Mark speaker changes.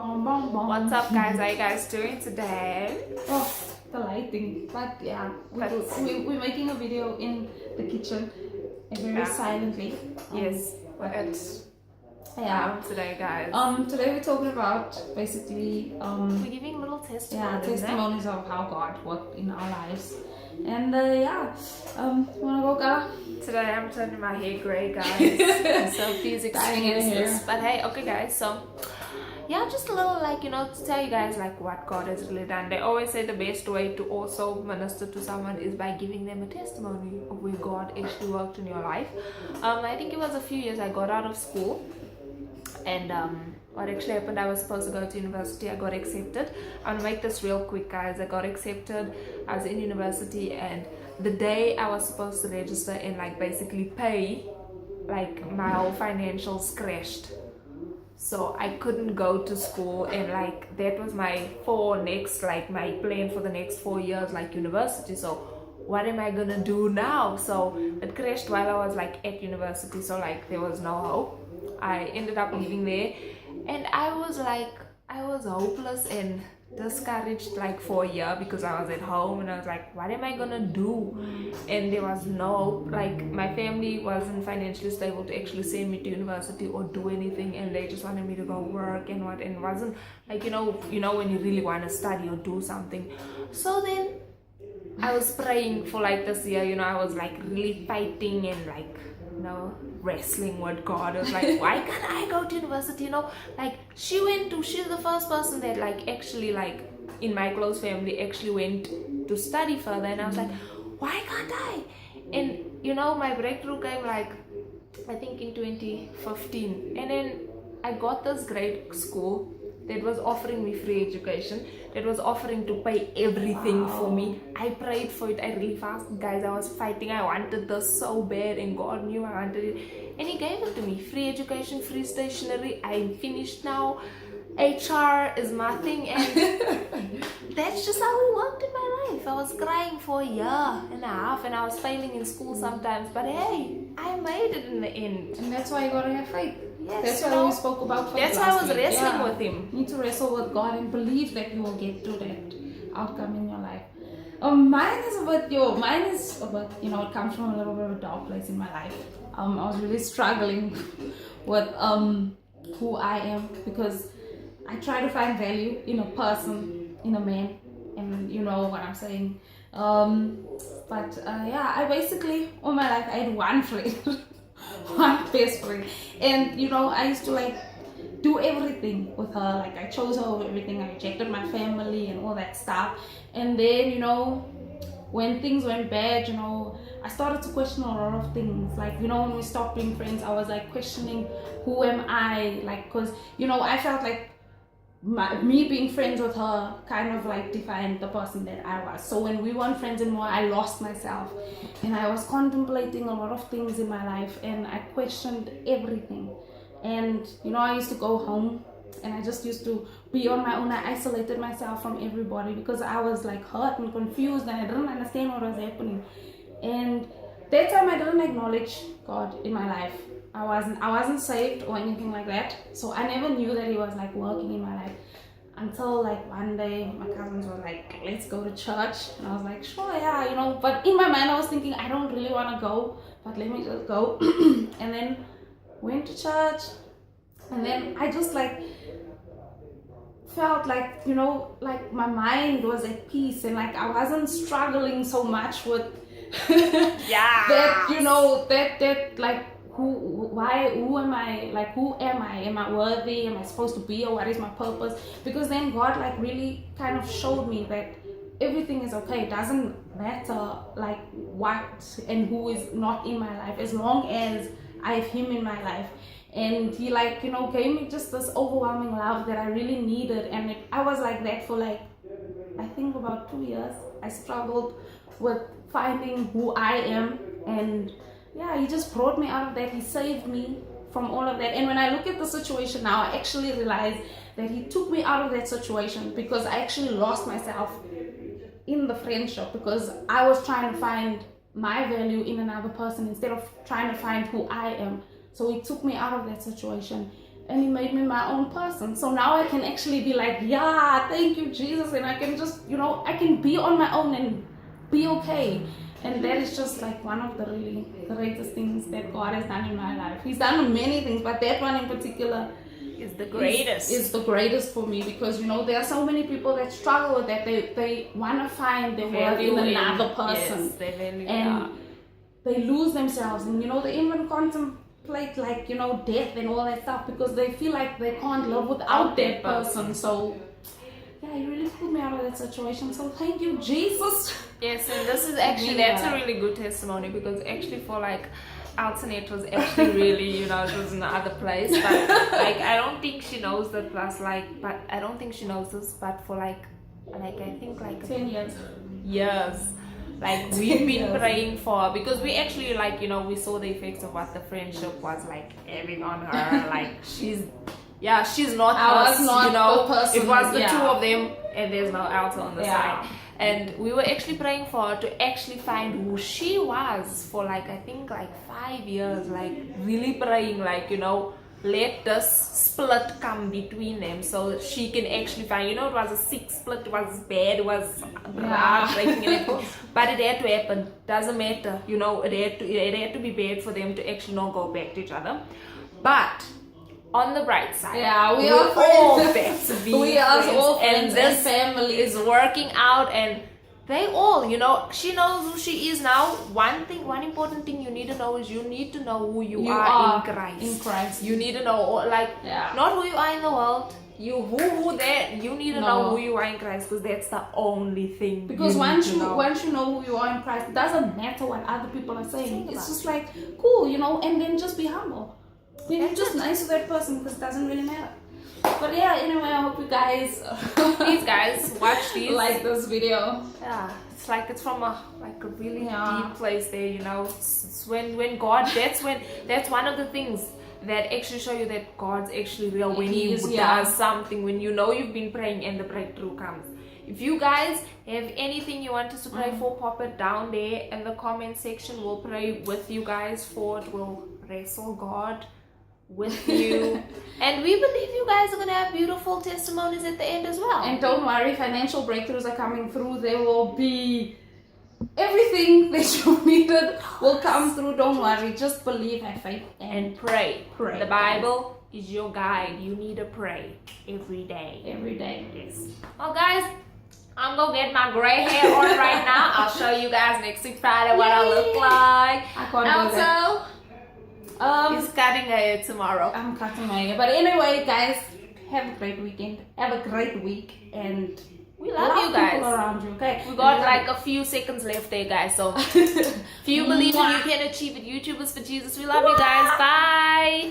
Speaker 1: Bom, bom, bom.
Speaker 2: What's up, guys? How you guys doing today?
Speaker 1: Oh, the lighting. But yeah, we're making a video in the kitchen very silently.
Speaker 2: Yes, today, guys.
Speaker 1: Today we're talking about basically
Speaker 2: we're giving little
Speaker 1: testimonies of how God worked in our lives. And wanna go, Kala?
Speaker 2: Today I'm turning my hair grey, guys. So please excuse this. But hey, okay, guys. So yeah, just a little to tell you guys what God has really done. They always say the best way to also minister to someone is by giving them a testimony of where God actually worked in your life. I think it was a few years I got out of school, and what actually happened, I was supposed to go to university. I got accepted. I'm gonna make this real quick, guys. I got accepted. I was in university, and the day I was supposed to register and basically pay, my whole financials crashed. So I couldn't go to school, and that was my my plan for the next 4 years, university. So what am I gonna do now? So it crashed while I was at university, so there was no hope. I ended up leaving there, and I was hopeless and discouraged for a year because I was at home, and I was what am I gonna do? And there was no hope. My family wasn't financially stable to actually send me to university or do anything, and they just wanted me to go work and it wasn't when you really want to study or do something. So then I was praying for this year, I was really fighting and wrestling with God. I was why can't I go to university? She's the first person that actually in my close family actually went to study further, and I was why can't I? And my breakthrough came I think in 2015, and then I got this great school that was offering me free education, that was offering to pay everything for me. I prayed for it. I really fasted, guys. I was fighting. I wanted this so bad, and God knew I wanted it, and He gave it to me. Free education, free stationery. I'm finished now. HR is my thing, and that's just how it worked in my life. I was crying for a year and a half, and I was failing in school sometimes, but hey, I made it in the end.
Speaker 1: And that's why you gotta have faith.
Speaker 2: Yes,
Speaker 1: that's why we spoke about faith.
Speaker 2: That's why I was wrestling with Him.
Speaker 1: You need to wrestle with God and believe that you will get to that outcome in your life. Mine is a bit, it comes from a little bit of a dark place in my life. I was really struggling with who I am, because I try to find value in a person, in a man, and you know what I'm saying. I basically, all my life, I had one friend, one best friend, and I used to do everything with her. I chose her over everything. I rejected my family and all that stuff. And then, when things went bad, I started to question a lot of things. When we stopped being friends, I was questioning, who am I? Because, I felt me being friends with her kind of defined the person that I was. So when we weren't friends anymore, I lost myself, and I was contemplating a lot of things in my life, and I questioned everything. And I used to go home, and I just used to be on my own. I isolated myself from everybody because I was hurt and confused, and I didn't understand what was happening. And that time I didn't acknowledge God in my life. I wasn't saved or anything like that, so I never knew that He was working in my life until one day my cousins were let's go to church, and I was sure, yeah, but in my mind I was thinking I don't really want to go, but let me just go. And then went to church, and then I just felt my mind was at peace, and I wasn't struggling so much with who am I? Am I worthy? Am I supposed to be, or what is my purpose? Because then God really kind of showed me that everything is okay. It doesn't matter what and who is not in my life, as long as I have Him in my life. And He gave me just this overwhelming love that I really needed. And I was like that for I think about 2 years. I struggled with finding who I am, and He just brought me out of that. He saved me from all of that. And when I look at the situation now, I actually realize that He took me out of that situation because I actually lost myself in the friendship, because I was trying to find my value in another person instead of trying to find who I am. So He took me out of that situation, and he made me my own person. So now I can actually be like, yeah, thank you, Jesus, and I can just, you know, I can be on my own and be okay. And that is just like one of the really greatest things that God has done in my life. He's done many things, but that one in particular
Speaker 2: is the greatest.
Speaker 1: Is the greatest for me, because you know there are so many people that struggle with that. They want to find their worth in another person,
Speaker 2: yes, they value
Speaker 1: and they lose themselves, and you know they even contemplate like, you know, death and all that stuff, because they feel like they can't live without that person. So yeah, you really pulled me out of that situation. So thank you, Jesus.
Speaker 2: Yes, and this is actually, that's a really good testimony, because actually for like Alternate was actually really, you know, it was in another place, but like I don't think she knows that, plus like, but I don't think she knows this, but for like I think like
Speaker 1: 10 years.
Speaker 2: Like we've been praying for her, because we actually, like, you know, we saw the effects of what the friendship was like having on her. Like she's not us, you know, it was the two of them, and there's no Alta on the side. And we were actually praying for her to actually find who she was for like, I think like 5 years, like really praying, like, you know, let this split come between them so that she can actually find, you know, it was a sick split, it was bad, it was heartbreaking and everything, but it had to happen, doesn't matter, you know, it had to be bad for them to actually not go back to each other. But on the bright side,
Speaker 1: we are all
Speaker 2: back to being
Speaker 1: we are all friends,
Speaker 2: and this
Speaker 1: family
Speaker 2: is working out, and they all, you know, she knows who she is now. One important thing you need to know is you need to know who you are in Christ. You need to know, like, not who you are in the world. You need to know who you are in Christ, because that's the only thing.
Speaker 1: Because once you know who you are in Christ, it doesn't matter what other people are saying. It's just like, cool, you know, and then just be humble. You're just nice to that person, because it doesn't really matter. But yeah, anyway, I hope you guys
Speaker 2: please guys watch these,
Speaker 1: like this video.
Speaker 2: Yeah, it's like it's from a really deep place there, you know. It's when God, that's one of the things that actually show you that God's actually real, when he does something, when you know you've been praying and the breakthrough comes. If you guys have anything you want us to pray for, pop it down there in the comment section. We'll pray with you guys for it. We'll wrestle God with you, and we believe you guys are gonna have beautiful testimonies at the end as well.
Speaker 1: And don't worry, financial breakthroughs are coming through. There will be everything that you needed will come through. Don't worry, just believe, have faith,
Speaker 2: and pray. The Bible is your guide. You need to pray every day. Yes. Well guys, I'm gonna get my gray hair on right now. I'll show you guys next week Friday what I look like.
Speaker 1: I can't do that.
Speaker 2: He's cutting her hair tomorrow.
Speaker 1: I'm cutting my hair. But anyway, guys, have a great weekend. Have a great week, and
Speaker 2: we love you guys.
Speaker 1: People around you, okay?
Speaker 2: We got like a few seconds left there, guys. So if you believe you can achieve it, YouTubers for Jesus. We love you guys. Bye.